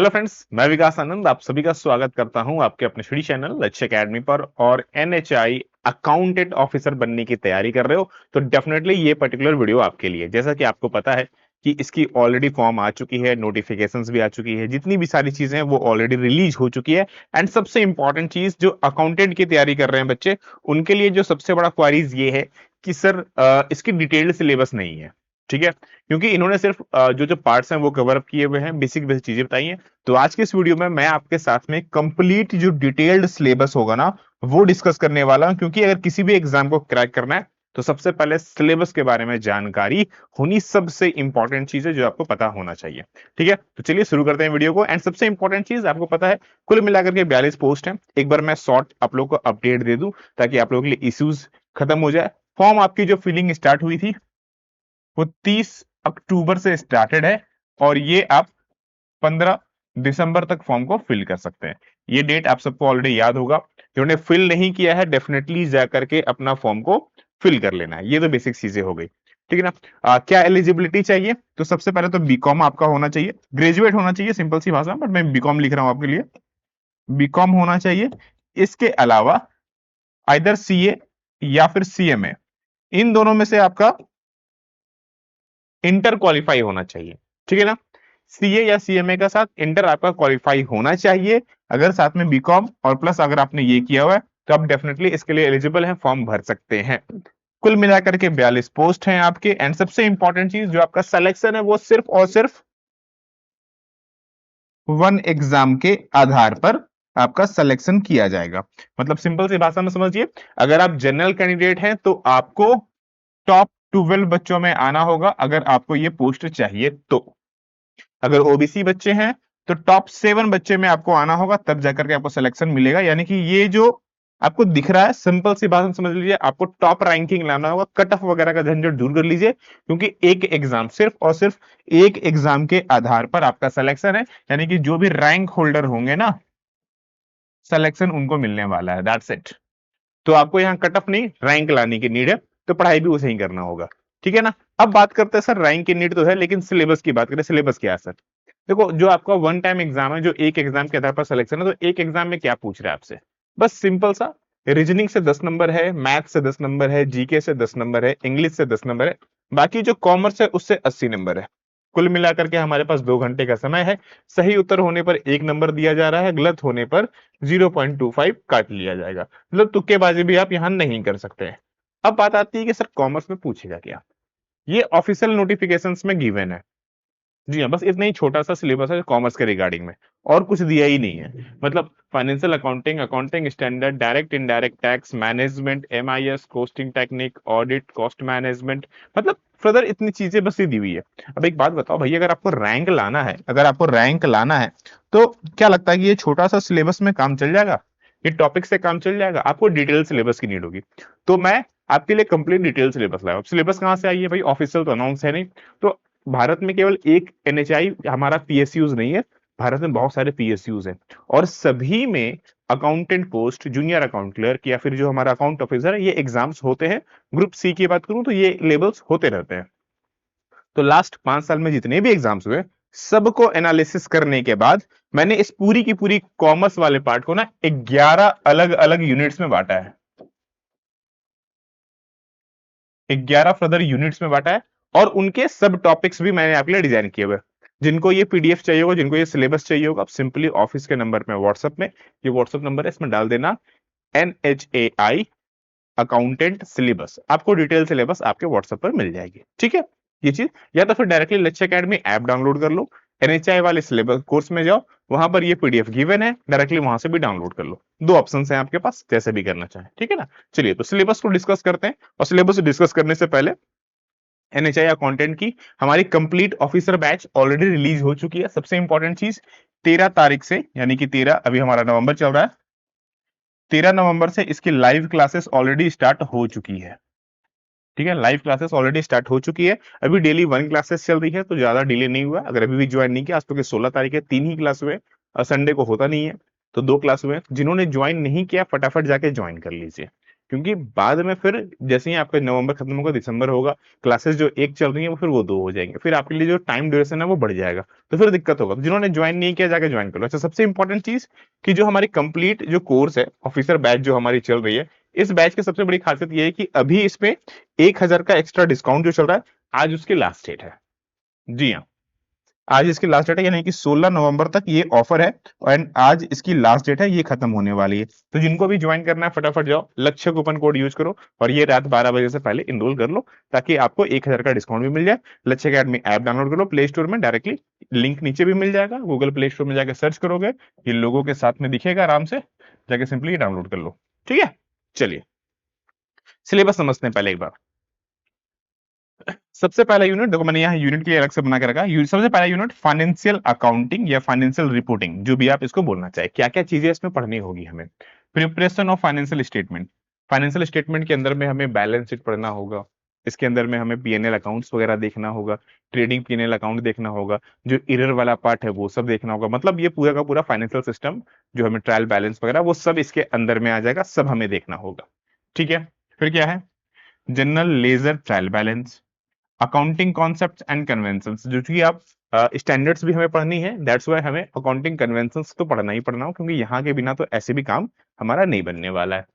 Hello friends, मैं विकास आनंद आप सभी का स्वागत करता हूं आपके अपने स्टडी चैनल लक्ष्य एकेडमी पर। और एनएचआई अकाउंटेंट ऑफिसर बनने की तैयारी कर रहे हो तो डेफिनेटली ये पर्टिकुलर वीडियो आपके लिए। जैसा कि आपको पता है कि इसकी ऑलरेडी फॉर्म आ चुकी है, नोटिफिकेशंस भी आ चुकी है, जितनी भी सारी चीजें हैं वो ऑलरेडी रिलीज हो चुकी है। एंड सबसे इंपॉर्टेंट चीज, जो अकाउंटेंट की तैयारी कर रहे हैं बच्चे, उनके लिए जो सबसे बड़ा क्वारीज ये है कि सर इसकी डिटेल्ड सिलेबस नहीं है। ठीक है, क्योंकि इन्होंने सिर्फ जो जो पार्ट्स हैं वो कवर अप किए हुए हैं, बेसिक बेसिक चीजें बताई हैं। तो आज के इस वीडियो में मैं आपके साथ में कंप्लीट जो डिटेल्ड सिलेबस होगा ना वो डिस्कस करने वाला हूं, क्योंकि अगर किसी भी एग्जाम को क्रैक करना है तो सबसे पहले सिलेबस के बारे में जानकारी होनी सबसे इंपॉर्टेंट चीज है जो आपको पता होना चाहिए। ठीक है, तो चलिए शुरू करते हैं वीडियो को। एंड सबसे इंपॉर्टेंट चीज आपको पता है, कुल मिलाकर के 42 पोस्ट है। एक बार मैं शॉर्ट आप लोग को अपडेट दे दूं ताकि आप लोगों के लिए इश्यूज खत्म हो जाए। फॉर्म आपकी जो फिलिंग स्टार्ट हुई थी वो 30 अक्टूबर से स्टार्टेड है और ये आप 15 दिसंबर तक फॉर्म को फिल कर सकते हैं। ये डेट आप सबको ऑलरेडी याद होगा। जिन्होंने फिल नहीं किया है डेफिनेटली जाकर के अपना फॉर्म को फिल कर लेना है। ये तो बेसिक चीजें हो गई, ठीक है ना। क्या एलिजिबिलिटी चाहिए? तो सबसे पहले तो बीकॉम आपका होना चाहिए, ग्रेजुएट होना चाहिए, सिंपल सी भाषा में, बट मैं बीकॉम लिख रहा हूं आपके लिए। बीकॉम होना चाहिए। इसके अलावा आइदर सीए या फिर सीएमए, इन दोनों में से आपका इंटर क्वालिफाई होना चाहिए। ठीक है ना, सीए या सीएमए का साथ इंटर आपका क्वालिफाई होना चाहिए। अगर साथ में बीकॉम और प्लस अगर आपने ये किया हुआ है तो आप डेफिनेटली इसके लिए एलिजिबल हैं, फॉर्म भर सकते हैं। कुल मिलाकर के 42 पोस्ट हैं आपके। एंड सबसे इंपॉर्टेंट चीज, जो आपका सिलेक्शन है वो सिर्फ और सिर्फ वन एग्जाम के आधार पर आपका सिलेक्शन किया जाएगा। मतलब सिंपल सी भाषा में समझिए, अगर आप जनरल कैंडिडेट हैं तो आपको टॉप 12 बच्चों में आना होगा अगर आपको ये पोस्ट चाहिए तो। अगर ओबीसी बच्चे हैं तो टॉप 7 बच्चे में आपको आना होगा, तब जाकर के आपको सिलेक्शन मिलेगा। यानी कि ये जो आपको दिख रहा है, सिंपल सी बात समझ लीजिए, आपको टॉप रैंकिंग लाना होगा। कट ऑफ वगैरह का झंझट दूर कर लीजिए, क्योंकि एक एग्जाम, सिर्फ और सिर्फ एक एग्जाम के आधार पर आपका सिलेक्शन है। यानी कि जो भी रैंक होल्डर होंगे ना, सिलेक्शन उनको मिलने वाला है, दैट्स इट। तो आपको यहाँ कट ऑफ नहीं, रैंक लाने की नीड है, तो पढ़ाई भी उसे ही करना होगा। ठीक है ना। अब बात करते हैं, सर रैंक की नीड तो है लेकिन सिलेबस की बात करें, सिलेबस क्या है सर? देखो, जो आपका वन टाइम एग्जाम है, जो एक एग्जाम के आधार पर सिलेक्शन है, तो एक एग्जाम में क्या पूछ रहा है आपसे? बस सिंपल सा, रीजनिंग से 10 नंबर है, मैथ से 10 नंबर है, जीके से 10 नंबर है, इंग्लिश से 10 नंबर है, बाकी जो कॉमर्स है उससे 80 नंबर है। कुल मिलाकर के हमारे पास 2 घंटे का समय है। सही उत्तर होने पर 1 नंबर दिया जा रहा है, गलत होने पर 0.25 काट लिया जाएगा। मतलब तुक्केबाजी भी आप यहां नहीं कर सकते हैं। अब बात आती है कि सर कॉमर्स में पूछेगा क्या? ये ऑफिशियल नोटिफिकेशंस में गिवन है। जी हाँ, बस इतना ही छोटा सा सिलेबस है कॉमर्स के रिगार्डिंग में, और कुछ दिया ही नहीं है। मतलब financial accounting, accounting standard, direct indirect tax management, MIS, costing technique, audit, cost management, मतलब फर्दर इतनी चीजें बस ये दी हुई है। अब एक बात बताओ भैया, अगर आपको रैंक लाना है, अगर आपको रैंक लाना है तो क्या लगता है कि ये छोटा सा सिलेबस में काम चल जाएगा? ये टॉपिक से काम चल जाएगा? आपको डिटेल सिलेबस की नीड होगी। तो मैं आपके लिए कंप्लीट डिटेल सिलेबस लाया। सिलेबस कहां से आई है भाई? ऑफिशियल तो अनाउंस है नहीं। तो भारत में केवल एक एनएचआई हमारा पीएसयूज नहीं है, भारत में बहुत सारे पीएसयूज हैं, और सभी में accountant post, junior account clerk या फिर जो हमारा अकाउंट ऑफिसर है, ये एग्जाम्स होते हैं। ग्रुप सी की बात करूं तो ये लेवल्स होते रहते हैं। तो लास्ट 5 साल में जितने भी एग्जाम्स हुए, सबको एनालिसिस करने के बाद मैंने इस पूरी की पूरी कॉमर्स वाले पार्ट को ना 11 अलग अलग यूनिट्स में बांटा है। 11 फर्दर यूनिट्स में बांटा है, और उनके सब टॉपिक्स भी मैंने आपके लिए डिजाइन किए हुए। जिनको ये पीडीएफ चाहिए होगा, जिनको ये सिलेबस चाहिए होगा, आप सिंपली ऑफिस के नंबर पे, व्हाट्सएप में, ये व्हाट्सएप नंबर है, इसमें डाल देना NHAI अकाउंटेंट सिलेबस, आपको डिटेल सिलेबस आपके व्हाट्सएप पर मिल जाएगी। ठीक है, ये चीज, या तो फिर डायरेक्टली लक्ष्य एकेडमी ऐप डाउनलोड कर लो, एनएचआई वाले सिलेबस कोर्स में जाओ, वहां पर ये पीडीएफ गिवन है, डायरेक्टली वहां से भी डाउनलोड कर लो। दो ऑप्शन है आपके पास, जैसे भी करना चाहे। ठीक है ना। चलिए, तो सिलेबस को डिस्कस करते हैं। और सिलेबस डिस्कस करने से पहले, एनएचआई अकाउंटेंट की हमारी complete officer batch already release हो चुकी है। सबसे इंपॉर्टेंट चीज, 13 तारीख से, यानी कि 13, अभी हमारा नवंबर चल रहा है, 13 नवंबर से इसकी लाइव क्लासेस ऑलरेडी स्टार्ट हो चुकी है। ठीक है, लाइव क्लासेस ऑलरेडी स्टार्ट हो चुकी है। अभी डेली 1 क्लासेस चल रही है, तो ज्यादा डिले नहीं हुआ। अगर अभी भी ज्वाइन नहीं किया, आज तो के 16 तारीख है, 3 ही क्लास हुए, और संडे को होता नहीं है, तो 2 क्लास हुए। जिन्होंने ज्वाइन नहीं किया फटाफट जाके ज्वाइन कर लीजिए। क्योंकि बाद में फिर जैसे ही आपका नवंबर खत्म होगा, दिसंबर होगा, क्लासेस जो एक चल रही है वो फिर वो 2 हो जाएंगे, फिर आपके लिए जो टाइम ड्यूरेशन है वो बढ़ जाएगा, तो फिर दिक्कत होगा। तो जिन्होंने ज्वाइन नहीं किया जाकर ज्वाइन कर लो। अच्छा, सबसे इंपॉर्टेंट चीज कि जो हमारी कंप्लीट जो कोर्स है, ऑफिसर बैच जो हमारी चल रही है, इस बैच की सबसे बड़ी खासियत ये है कि अभी इसमें 1,000 का एक्स्ट्रा डिस्काउंट जो चल रहा है, आज उसकी लास्ट डेट है। जी हाँ, आज इसकी लास्ट डेट है, यानी कि 16 नवंबर तक ये ऑफर है, एंड आज इसकी लास्ट डेट है, ये खत्म होने वाली है। तो जिनको भी ज्वाइन करना है फटाफट जाओ, लक्ष्य कूपन कोड यूज करो और ये रात 12 बजे से पहले इनरोल कर लो, ताकि आपको 1,000 का डिस्काउंट भी मिल जाए। लक्ष्य अकेडमी ऐप डाउनलोड करो प्ले स्टोर में डायरेक्टली, लिंक नीचे भी मिल जाएगा, गूगल प्ले स्टोर में जाकर सर्च करोगे, ये लोगों के साथ में दिखेगा, आराम से जाके सिंपली डाउनलोड कर लो। ठीक है, चलिए सिलेबस समझते हैं पहले एक बार। सबसे पहला यूनिट देखो, मैंने यहाँ यूनिट के लिए अलग से बना के रखा। सबसे पहला यूनिट फाइनेंशियल अकाउंटिंग या फाइनेंशियल रिपोर्टिंग, जो भी आप इसको बोलना चाहे। क्या क्या चीजें इसमें पढ़नी होगी हमें? Preparation of financial statement, financial statement के अंदर में हमें बैलेंस शीट पढ़ना होगा, इसके अंदर में हमें पीएनएल अकाउंट्स वगैरह देखना होगा, ट्रेडिंग पीएनएल अकाउंट देखना होगा, जो इरर वाला पार्ट है वो सब देखना होगा। मतलब ये पूरा का पूरा फाइनेंशियल सिस्टम जो हमें ट्रायल बैलेंस वगैरह वो सब इसके अंदर में आ जाएगा, सब हमें देखना होगा। ठीक है, फिर क्या है? General ledger trial balance, accounting concepts and conventions, जो कि आप स्टैंडर्ड्स भी हमें पढ़नी है, दैट्स वाई हमें अकाउंटिंग कन्वेंशंस तो पढ़ना ही पढ़ना हो, क्योंकि यहाँ के बिना तो ऐसे भी काम हमारा नहीं बनने वाला है।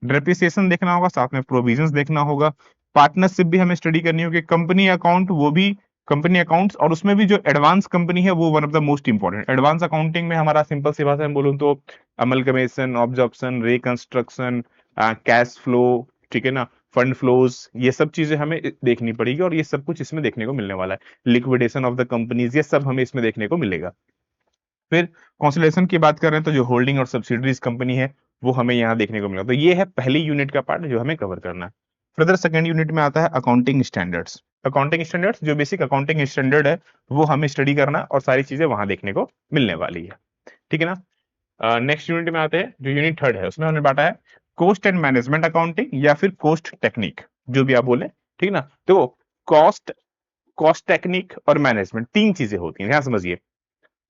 डेप्रिसिएशन देखना होगा, साथ में प्रोविजंस देखना होगा, पार्टनरशिप भी हमें स्टडी करनी होगी, कंपनी अकाउंट वो भी कंपनी अकाउंट्स, और उसमें भी जो एडवांस कंपनी है वो one of the most important. Advance accounting में हमारा सिंपल सी भाषा में बोलूं तो amalgamation, absorption, reconstruction, cash flow, ठीक है ना, फंड फ्लोज, ये सब चीजें हमें देखनी पड़ेगी, और ये सब कुछ इसमें देखने को मिलने वाला है। लिक्विडेशन ऑफ द कंपनीज, ये सब हमें इसमें देखने को मिलेगा। फिर कॉन्सोलिडेशन की बात कर रहे हैं तो जो होल्डिंग और सब्सिडरीज कंपनी है वो हमें यहाँ देखने को मिला। तो ये है पहली यूनिट का पार्ट जो हमें कवर करना है। फर्दर सेकंड यूनिट में आता है अकाउंटिंग स्टैंडर्ड्स। अकाउंटिंग स्टैंडर्ड्स जो बेसिक अकाउंटिंग स्टैंडर्ड है वो हमें स्टडी करना और सारी चीजें वहां देखने को मिलने वाली है। ठीक है ना? नेक्स्ट यूनिट में आते हैं, जो यूनिट थर्ड है उसमें हमने बांटा है कॉस्ट एंड मैनेजमेंट अकाउंटिंग या फिर कॉस्ट टेक्निक, जो भी आप बोले। ठीक है ना? तो कॉस्ट कॉस्ट टेक्निक और मैनेजमेंट तीन चीजें होती हैं, ध्यान समझिए।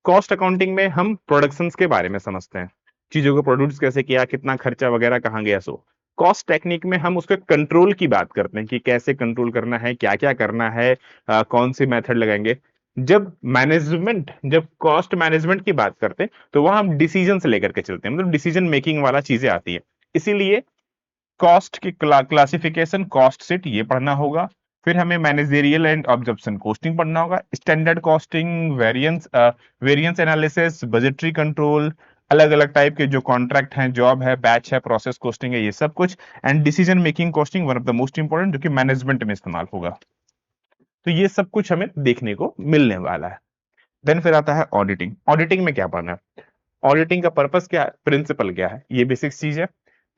कॉस्ट अकाउंटिंग में हम प्रोडक्शन के बारे में समझते हैं, चीजों को प्रोड्यूस कैसे किया, कितना खर्चा वगैरह कहाँ गया। सो कॉस्ट टेक्निक में हम उसके कंट्रोल की बात करते हैं कि कैसे कंट्रोल करना है, क्या क्या करना है, कौन सी मेथड लगाएंगे। जब कॉस्ट मैनेजमेंट की बात करते हैं तो वहां हम डिसीजन से लेकर के चलते हैं, मतलब डिसीजन मेकिंग वाला चीजें आती है। इसीलिए कॉस्ट की क्लासिफिकेशन, कॉस्ट शीट, ये पढ़ना होगा। फिर हमें मैनेजेरियल एंड ऑब्जर्वेशन कॉस्टिंग पढ़ना होगा, standard costing, variance analysis, budgetary control, अलग अलग टाइप के जो कॉन्ट्रैक्ट हैं, जॉब है, बैच है, प्रोसेस कॉस्टिंग है, ये सब कुछ। And decision making costing, one of the most important, जो कि मैनेजमेंट में इस्तेमाल होगा। तो ये सब कुछ हमें देखने को मिलने वाला है। देन फिर आता है ऑडिटिंग। ऑडिटिंग में क्या पढ़ना है? ऑडिटिंग का पर्पस क्या है, प्रिंसिपल क्या है, ये बेसिक चीज है।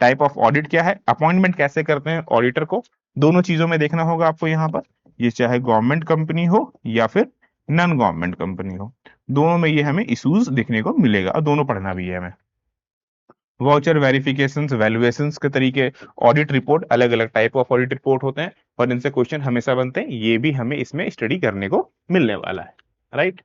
टाइप ऑफ ऑडिट क्या है, अपॉइंटमेंट कैसे करते हैं ऑडिटर को, दोनों चीजों में देखना होगा आपको यहाँ पर। ये चाहे गवर्नमेंट कंपनी हो या फिर नॉन गवर्नमेंट कंपनी हो, दोनों में ये हमें इश्यूज देखने को मिलेगा, और दोनों पढ़ना भी है हमें। वाउचर वेरिफिकेशंस, वैल्यूएशंस के तरीके, ऑडिट रिपोर्ट, अलग अलग टाइप ऑफ ऑडिट रिपोर्ट होते हैं और इनसे क्वेश्चन हमेशा बनते हैं, ये भी हमें इसमें स्टडी करने को मिलने वाला है। राइट,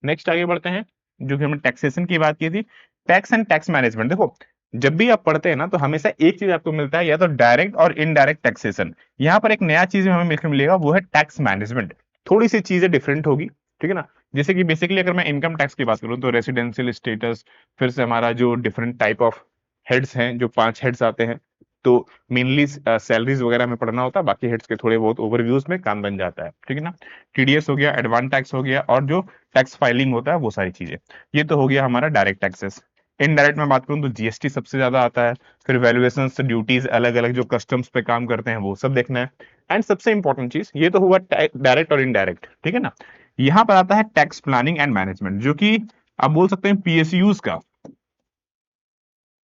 नेक्स्ट आगे बढ़ते हैं, जो कि हमने टैक्सेशन की बात की थी। टैक्स एंड टैक्स मैनेजमेंट, देखो जब भी आप पढ़ते हैं ना तो हमेशा एक चीज आपको मिलता है, या तो डायरेक्ट और इनडायरेक्ट टैक्सेशन। यहाँ पर एक नया चीज हमें मिलकर मिलेगा, वो है टैक्स मैनेजमेंट। थोड़ी सी चीजें डिफरेंट होगी, ठीक है ना। जैसे कि बेसिकली अगर मैं इनकम टैक्स की बात करूं तो रेसिडेंशियल स्टेटस, फिर से हमारा जो डिफरेंट टाइप ऑफ हेड्स हैं, जो 5 हेड्स आते हैं, तो मेनली सैलरीज वगैरह में पढ़ना होता है, बाकी हेड्स के थोड़े बहुत ओवरव्यूज में काम बन जाता है। ठीक है ना? टीडीएस हो गया, एडवांस टैक्स हो गया, और जो टैक्स फाइलिंग होता है वो सारी चीजें। ये तो हो गया हमारा डायरेक्ट टैक्सेस। इनडायरेक्ट में बात करूं तो जीएसटी सबसे ज्यादा आता है, फिर वैल्यूएशन, ड्यूटीज, अलग अलग जो कस्टम्स पे काम करते हैं वो सब देखना है। एंड सबसे इंपॉर्टेंट चीज, ये तो हुआ डायरेक्ट और इनडायरेक्ट, ठीक है ना। यहाँ पर आता है टैक्स प्लानिंग एंड मैनेजमेंट, जो कि आप बोल सकते हैं पीएसयूज का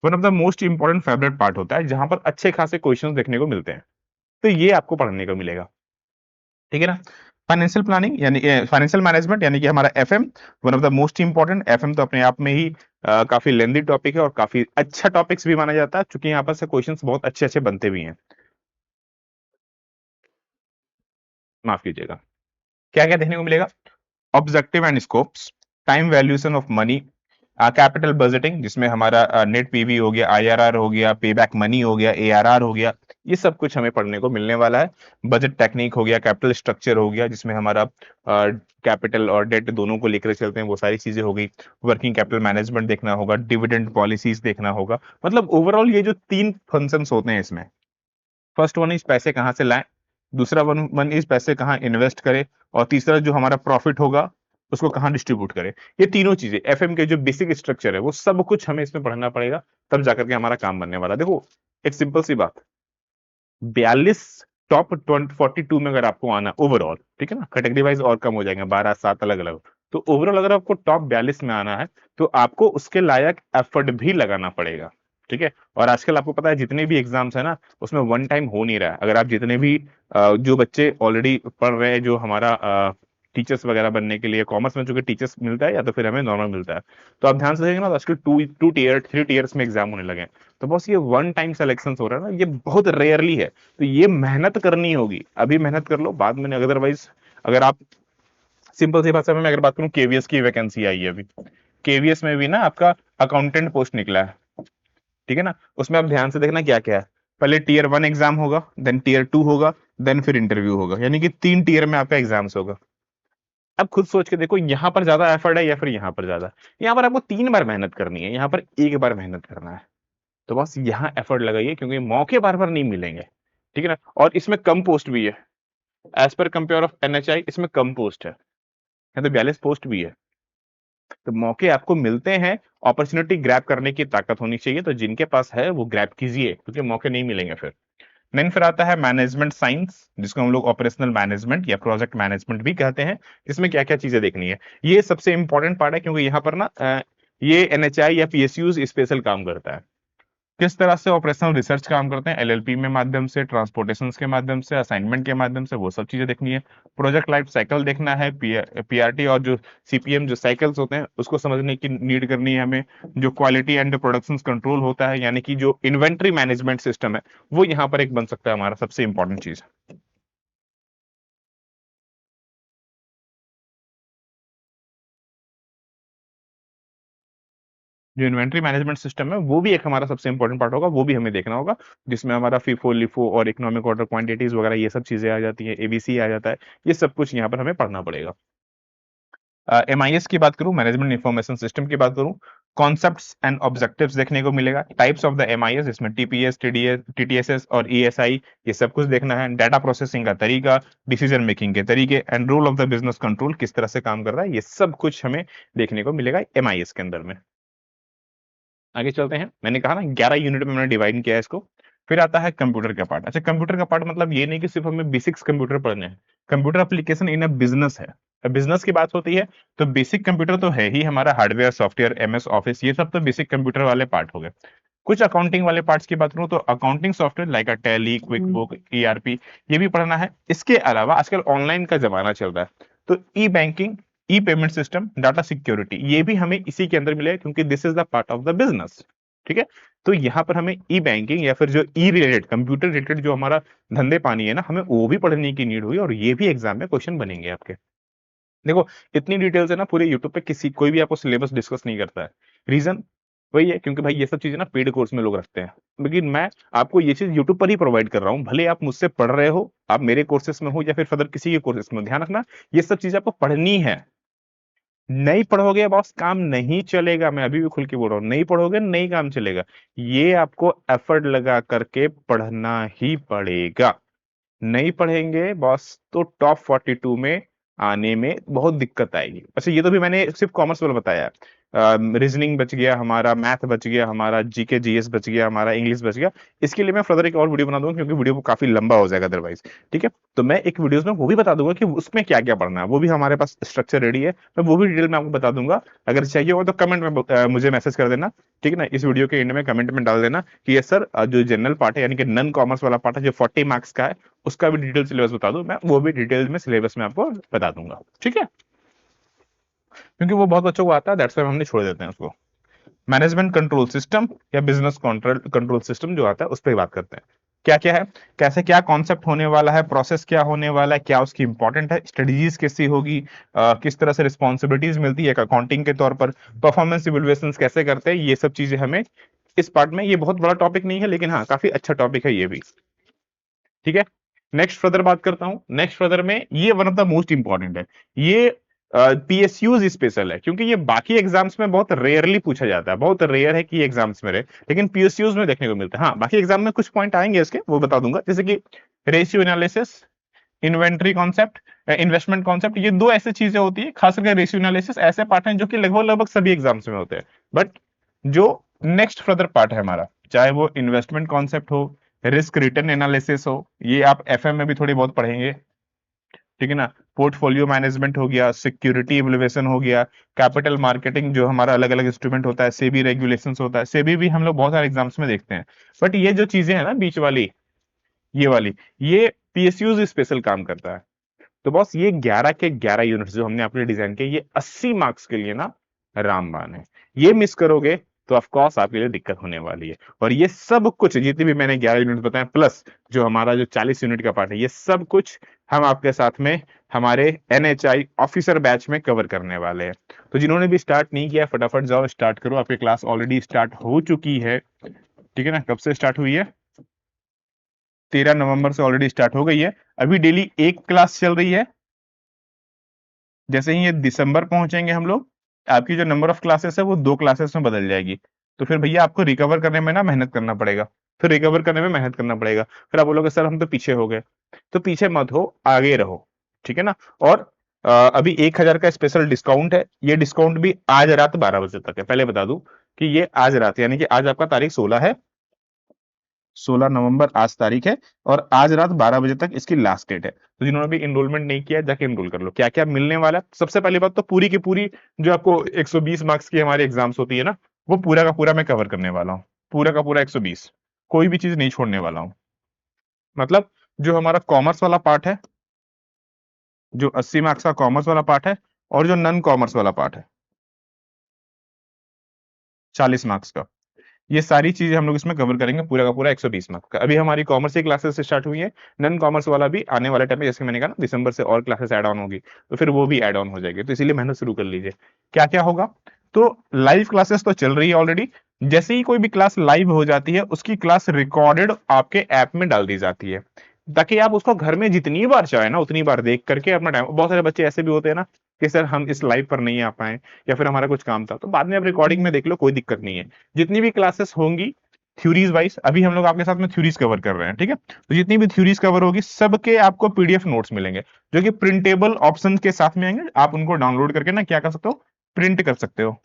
one of the most important favourite part होता है, जहां पर अच्छे खासे क्वेश्चंस देखने को मिलते हैं। तो ये आपको पढ़ने को मिलेगा, ठीक है ना। फाइनेंशियल प्लानिंग यानी फाइनेंशियल मैनेजमेंट, यानी कि हमारा FM, one of the most important. FM तो अपने आप में ही काफी लेंदी टॉपिक है और काफी अच्छा टॉपिक्स भी माना जाता है, क्योंकि यहाँ पर से क्वेश्चंस बहुत अच्छे अच्छे बनते भी हैं। माफ कीजिएगा, क्या क्या देखने को मिलेगा? Objective and scopes, time valuation of money, capital budgeting जिसमें हमारा नेट पीवी हो गया, आईआरआर हो गया, पे बैक मनी हो गया, एआरआर हो गया, ये सब कुछ हमें पढ़ने को मिलने वाला है। बजट टेक्निक हो गया, कैपिटल स्ट्रक्चर हो गया जिसमें हमारा कैपिटल और डेट दोनों को लेकर चलते हैं, वो सारी चीजें हो गई। वर्किंग कैपिटल मैनेजमेंट देखना होगा, डिविडेंड पॉलिसीज देखना होगा। मतलब ओवरऑल ये जो तीन फंक्शंस होते हैं इसमें, फर्स्ट वन इज पैसे कहाँ से लाएं, दूसरा वन वन इज पैसे कहाँ इन्वेस्ट करें, और तीसरा जो हमारा प्रॉफिट होगा उसको कहाँ डिस्ट्रीब्यूट करें। ये तीनों चीजें एफएम के जो बेसिक स्ट्रक्चर है वो सब कुछ हमें इसमें पढ़ना पड़ेगा, तब जाकर के हमारा काम बनने वाला। देखो एक सिंपल सी बात, 42 टॉप 42 में अगर आपको आना ओवरऑल, ठीक है ना, कैटेगरी वाइज और कम हो जाएंगे, 12 7 अलग अलग, तो ओवरऑल अगर आपको टॉप 42 में आना है तो आपको उसके लायक एफर्ट भी लगाना पड़ेगा, ठीक है। और आजकल आपको पता है जितने भी एग्जाम्स है ना उसमें वन टाइम हो नहीं रहा है। अगर आप जितने भी जो बच्चे ऑलरेडी पढ़ रहे हैं, जो हमारा टीचर्स वगैरह बनने के लिए कॉमर्स में, चूंकि टीचर्स मिलता है या तो फिर हमें नॉर्मल मिलता है, तो आप ध्यान से देखेंगे ना आजकल 2 टीयर 3 टीयर्स में एग्जाम होने लगे हैं। तो बस ये वन टाइम सिलेक्शन हो रहा है ना, ये बहुत रेयरली है। तो ये मेहनत करनी होगी, अभी मेहनत कर लो, बाद में अदरवाइज अगर आप, सिंपल सी भाषा में मैं अगर बात करूं, केवीएस की वैकेंसी आई है अभी, केवीएस में भी ना आपका अकाउंटेंट पोस्ट निकला है, ठीक है ना। उसमें आप ध्यान से देखना क्या क्या है, पहले टीयर 1 एग्जाम होगा, देन टीयर 2 होगा, देन फिर इंटरव्यू होगा, यानी कि 3 टीयर में आपका एग्जाम्स होगा। अब खुद सोच के देखो यहाँ पर ज्यादा एफर्ट है या फिर यहाँ पर ज्यादा। यहाँ पर आपको 3 बार मेहनत करनी है, यहाँ पर एक बार मेहनत करना है। तो बस यहाँ एफर्ट लगाइए, क्योंकि मौके बार बार नहीं मिलेंगे, ठीक है ना। और इसमें कम पोस्ट भी है, as per compare of NHI इसमें कम पोस्ट है, यहाँ तो 42 पोस्ट भी है। तो मौके आपको मिलते हैं, अपॉर्चुनिटी ग्रैब करने की ताकत होनी चाहिए, तो जिनके पास है वो ग्रैब कीजिए, क्योंकि मौके नहीं मिलेंगे फिर। देन फिर आता है मैनेजमेंट साइंस, जिसको हम लोग ऑपरेशनल मैनेजमेंट या प्रोजेक्ट मैनेजमेंट भी कहते हैं। इसमें क्या क्या चीजें देखनी है, ये सबसे इंपॉर्टेंट पार्ट है, क्योंकि यहाँ पर ना ये एनएचआई या पीएसयूज स्पेशल काम करता है। किस तरह से ऑपरेशनल रिसर्च काम करते हैं, एलएलपी में माध्यम से, ट्रांसपोर्टेशन के माध्यम से, असाइनमेंट के माध्यम से, वो सब चीजें देखनी है। प्रोजेक्ट लाइफ साइकिल देखना है, पीआरटी और जो सीपीएम जो साइकिल्स होते हैं उसको समझने की नीड करनी है हमें। जो क्वालिटी एंड प्रोडक्शन कंट्रोल होता है, यानी कि जो इन्वेंट्री मैनेजमेंट सिस्टम है, वो यहाँ पर एक बन सकता है हमारा सबसे इंपॉर्टेंट चीज। जो इन्वेंट्री मैनेजमेंट सिस्टम है वो भी एक हमारा सबसे इंपॉर्टेंट पार्ट होगा, वो भी हमें देखना होगा, जिसमें हमारा फीफो लिफो और इकोनॉमिक ऑर्डर क्वांटिटीज वगैरह ये सब चीजें आ जाती है, एबीसी आ जाता है, ये सब कुछ यहाँ पर हमें पढ़ना पड़ेगा। एमआईएस की बात करूं, मैनेजमेंट इंफॉर्मेशन सिस्टम की बात करूं, कॉन्सेप्ट्स एंड ऑब्जेक्टिव्स देखने को मिलेगा। टाइप्स ऑफ द एमआईएस, इसमें टीपीएस, टीडीएस, टीटीएसएस और ईएसआई, ये सब कुछ देखना है। डाटा प्रोसेसिंग का तरीका, डिसीजन मेकिंग के तरीके and rule of the business control किस तरह से काम कर रहा है, ये सब कुछ हमें देखने को मिलेगा एमआईएस के अंदर में। आगे चलते हैं, मैंने कहा ना 11 यूनिट में मैंने डिवाइड किया है इसको। फिर आता है कंप्यूटर का पार्ट। अच्छा, कंप्यूटर का पार्ट मतलब ये नहीं कि सिर्फ हमें बेसिक्स कंप्यूटर पढ़ने हैं, computer application in a business है। बिजनेस की बात होती है तो बेसिक कंप्यूटर तो है ही हमारा, हार्डवेयर सॉफ्टवेयर एमएस ऑफिस, ये सब तो बेसिक कंप्यूटर वाले पार्ट हो गए। कुछ अकाउंटिंग वाले पार्ट्स की बात करूं तो अकाउंटिंग सॉफ्टवेयर लाइक अ टैली, क्विक बुक, ईआरपी, ये भी पढ़ना है। इसके अलावा आजकल ऑनलाइन का जमाना चल रहा है, तो ई बैंकिंग, ई पेमेंट सिस्टम, डाटा सिक्योरिटी, ये भी हमें इसी के अंदर मिलेगा, क्योंकि this is the part of the business, ठीक है। तो यहाँ पर हमें ई बैंकिंग या फिर जो ई रिलेटेड कंप्यूटर रिलेटेड जो हमारा धंधे पानी है ना, हमें वो भी पढ़ने की नीड हुई, और ये भी एग्जाम में क्वेश्चन बनेंगे आपके। देखो इतनी डिटेल्स है ना, पूरे यूट्यूब पे किसी कोई भी आपको सिलेबस डिस्कस नहीं करता है। रीजन वही है, क्योंकि भाई ये सब चीजें ना पेड कोर्स में लोग रखते हैं, लेकिन मैं आपको ये चीज यूट्यूब पर ही प्रोवाइड कर रहा हूँ। भले आप मुझसे पढ़ रहे हो, आप मेरे कोर्सेस में हो या फिर फर्दर किसी के कोर्सेस में, ध्यान रखना ये सब चीजें आपको पढ़नी है। नहीं पढ़ोगे बॉस काम नहीं चलेगा, मैं अभी भी खुल के बोल रहा हूँ, नहीं पढ़ोगे नहीं काम चलेगा। ये आपको एफर्ट लगा करके पढ़ना ही पड़ेगा। नहीं पढ़ेंगे बॉस तो टॉप 42 में आने में बहुत दिक्कत आएगी। अच्छा, ये तो भी मैंने सिर्फ कॉमर्स वाला बताया, रीजनिंग बच गया हमारा, मैथ बच गया हमारा, जीके जीएस बच गया हमारा, इंग्लिश बच गया। इसके लिए मैं फर्दर एक और वीडियो बना दूंगा, क्योंकि वीडियो काफी लंबा हो जाएगा अदरवाइज, ठीक है। तो मैं एक वीडियोस में वो भी बता दूंगा कि उसमें क्या क्या पढ़ना है, वो भी हमारे पास स्ट्रक्चर रेडी है, मैं वो भी डिटेल में आपको बता दूंगा। अगर चाहिए हो तो कमेंट में मुझे मैसेज कर देना, ठीक है ना। इस वीडियो के एंड में कमेंट में डाल देना कि ये सर जो जनरल पार्ट है, यानी कि नॉन कॉमर्स वाला पार्ट है जो 40 मार्क्स का है, उसका भी डिटेल सिलेबस बता दूं, मैं वो भी डिटेल में सिलेबस में आपको बता दूंगा, ठीक है। क्योंकि वो बहुत बच्चों को आता है, दैट्स व्हाई हमने छोड़ देते हैं उसको। मैनेजमेंट कंट्रोल सिस्टम या बिजनेस कंट्रोल सिस्टम जो आता है उस पर बात करते हैं। क्या क्या है, कैसे क्या कॉन्सेप्ट होने वाला है, प्रोसेस क्या होने वाला है, क्या उसकी इंपॉर्टेंट है, स्ट्रेटजीज कैसी होगी, किस तरह से रिस्पॉन्सिबिलिटीज मिलती है अकाउंटिंग के तौर पर, परफॉर्मेंस इवैल्यूएशन कैसे करते हैं, ये सब चीजें हमें इस पार्ट में, ये बहुत बड़ा टॉपिक नहीं है लेकिन हाँ काफी अच्छा टॉपिक है ये भी। ठीक है, नेक्स्ट फर्दर बात करता हूं। नेक्स्ट फर्दर में ये one of the most important है, ये पीएसयूज स्पेशल है क्योंकि ये बाकी एग्जाम्स में बहुत रेयरली पूछा जाता है, बहुत रेयर है कि एग्जाम्स में रहे, लेकिन पीएसयूज में देखने को मिलता है। हाँ बाकी एग्जाम में कुछ पॉइंट आएंगे इसके, वो बता दूंगा, जैसे कि ratio analysis, inventory concept, investment concept, ये दो ऐसी चीजें होती है, खास करके रेशियो एनालिसिस ऐसे पार्ट हैं जो कि लगभग लगभग सभी एग्जाम्स में होते हैं। बट जो नेक्स्ट फर्दर पार्ट है हमारा, चाहे वो इन्वेस्टमेंट कॉन्सेप्ट हो, रिस्क रिटर्न एनालिसिस हो, ये आप एफएम में भी थोड़ी बहुत पढ़ेंगे, ठीक है ना, पोर्टफोलियो मैनेजमेंट हो गया, सिक्योरिटी इवैल्यूएशन हो गया, कैपिटल मार्केटिंग जो हमारा अलग अलग इंस्ट्रूमेंट होता है, सेबी रेगुलेशंस होता है, सेबी भी हम लोग बहुत सारे एग्जाम्स में देखते हैं। बट ये जो चीजें हैं ना बीच वाली, ये वाली, ये पीएसयूज स्पेशल काम करता है। तो बॉस ये 11 के 11 यूनिट्स जो हमने अपने डिजाइन के, ये 80 मार्क्स के लिए ना रामबाण है। ये मिस करोगे तो ऑफ कोर्स आपके लिए दिक्कत होने वाली है। और ये सब कुछ जितने भी मैंने 11 यूनिट बताए प्लस जो हमारा जो 40 यूनिट का पार्ट है, ये सब कुछ हम आपके साथ में हमारे एनएचआई ऑफिसर बैच में कवर करने वाले हैं। तो जिन्होंने भी स्टार्ट नहीं किया फटाफट जाओ स्टार्ट करो, आपकी क्लास ऑलरेडी स्टार्ट हो चुकी है। ठीक है ना, कब से स्टार्ट हुई है? 13 नवंबर से ऑलरेडी स्टार्ट हो गई है। अभी डेली एक क्लास चल रही है। जैसे ही ये दिसंबर पहुंचेंगे हम लोग, आपकी जो नंबर ऑफ क्लासेस है वो 2 क्लासेस में बदल जाएगी। तो फिर भैया आपको रिकवर करने में ना मेहनत करना पड़ेगा, फिर रिकवर करने में मेहनत करना पड़ेगा, फिर आप बोलोगे सर हम तो पीछे हो गए। तो पीछे मत हो, आगे रहो, ठीक है ना। और अभी 1,000 का स्पेशल डिस्काउंट है, ये डिस्काउंट भी आज रात 12 बजे तक है। पहले बता दूं कि ये आज रात, यानी कि आज आपका तारीख 16 है, 16 नवंबर आज तारीख है, और आज रात 12 बजे तक इसकी लास्ट डेट है। तो जिन्होंने भी इनरोलमेंट नहीं किया जाके इनरोल कर लो। क्या क्या मिलने वाला है, सबसे पहली बात तो पूरी की पूरी जो आपको 120 मार्क्स की हमारी एग्जाम्स होती है ना, वो पूरा का पूरा मैं कवर करने वाला हूँ, पूरा का पूरा 120, कोई भी चीज नहीं छोड़ने वाला हूँ। मतलब जो हमारा कॉमर्स वाला पार्ट है, जो 80 मार्क्स का कॉमर्स वाला पार्ट है, और जो नॉन कॉमर्स वाला पार्ट है 40 मार्क्स का, ये सारी चीजें हम लोग इसमें कवर करेंगे, पूरा का पूरा 120 मार्क्स का। अभी हमारी कॉमर्स की क्लासेस स्टार्ट हुई है, नॉन कॉमर्स वाला भी आने वाले टाइम में, जैसे मैंने कहा ना दिसंबर से और क्लासेस ऐड ऑन होगी, तो फिर वो भी ऐड ऑन हो जाएगी। तो इसीलिए मेहनत शुरू कर लीजिए। क्या क्या होगा, तो लाइव क्लासेस तो चल रही है ऑलरेडी। जैसे ही कोई भी क्लास लाइव हो जाती है, उसकी क्लास रिकॉर्डेड आपके ऐप में डाल दी जाती है, ताकि आप उसको घर में जितनी बार चाहे ना उतनी बार देख करके अपना टाइम, बहुत सारे बच्चे ऐसे भी होते हैं ना कि सर हम इस लाइव पर नहीं आ पाए या फिर हमारा कुछ काम था, तो बाद में आप रिकॉर्डिंग में देख लो, कोई दिक्कत नहीं है। जितनी भी क्लासेस होंगी थ्योरीज वाइज, अभी हम लोग आपके साथ में थ्योरीज कवर कर रहे हैं, ठीक है, तो जितनी भी थ्योरीज कवर होगी सबके आपको पीडीएफ नोट्स मिलेंगे, जो कि प्रिंटेबल ऑप्शन के साथ में आएंगे। आप उनको डाउनलोड करके ना क्या कर सकते हो, प्रिंट कर सकते हो,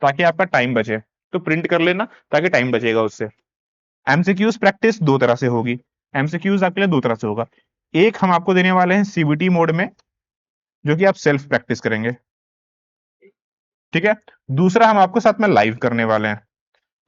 ताकि आपका टाइम बचे। तो प्रिंट कर लेना ताकि टाइम बचेगा उससे। एमसीक्यूज प्रैक्टिस दो तरह से होगी, एमसीक्यूज आपके लिए दो तरह से होगा। एक हम आपको देने वाले हैं सीबीटी मोड में, जो कि आप सेल्फ प्रैक्टिस करेंगे, ठीक है। दूसरा हम आपको साथ में लाइव करने वाले हैं।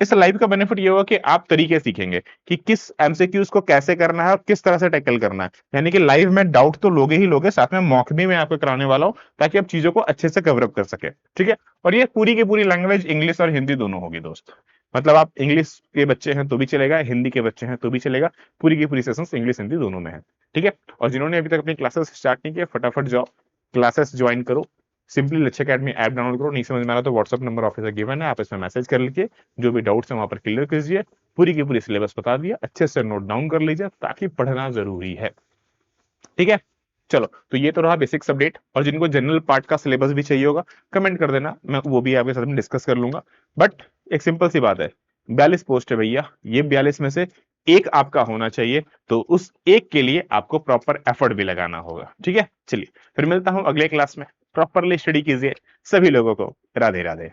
इस लाइव का बेनिफिट ये होगा कि आप तरीके सीखेंगे कि किस एमसीक्यूज को कैसे करना है और किस तरह से टैकल करना है। यानी कि लाइव में डाउट तो लोगे ही लोगे, साथ में मॉक भी मैं आपको कराने वाला हूं, ताकि आप चीजों को अच्छे से कवर अप कर सके, ठीक है। और ये पूरी की पूरी लैंग्वेज इंग्लिश और हिंदी दोनों होगी दोस्त। मतलब आप इंग्लिश के बच्चे हैं तो भी चलेगा, हिंदी के बच्चे हैं तो भी चलेगा, पूरी की पूरी सेशंस इंग्लिश हिंदी दोनों में है, ठीक है। और जिन्होंने अभी तक अपनी क्लासेस स्टार्ट नहीं किया, फटाफट जाओ क्लासेस ज्वाइन करो। सिंपली लक्ष्य अकेडमी ऐप डाउनलोड करो, नहीं समझ में आ रहा तो व्हाट्सअप नंबर ऑफिसर गिवन है, आप इसमें मैसेज कर लीजिए, जो भी डाउट्स हैं वहां पर क्लियर कीजिए। पूरी की पूरी सिलेबस बता दिया, अच्छे से नोट डाउन कर लीजिए, ताकि पढ़ना जरूरी है, ठीक है। चलो, तो ये तो रहा बेसिक्स अपडेट, और जिनको जनरल पार्ट का सिलेबस भी चाहिए होगा कमेंट कर देना, मैं वो भी आपके साथ में डिस्कस कर लूंगा। बट एक सिंपल सी बात है, 42 पोस्ट है भैया, ये 42 में से एक आपका होना चाहिए, तो उस एक के लिए आपको प्रॉपर एफर्ट भी लगाना होगा, ठीक है। चलिए फिर मिलता हूं अगले क्लास में, प्रॉपरली स्टडी कीजिए। सभी लोगों को राधे राधे।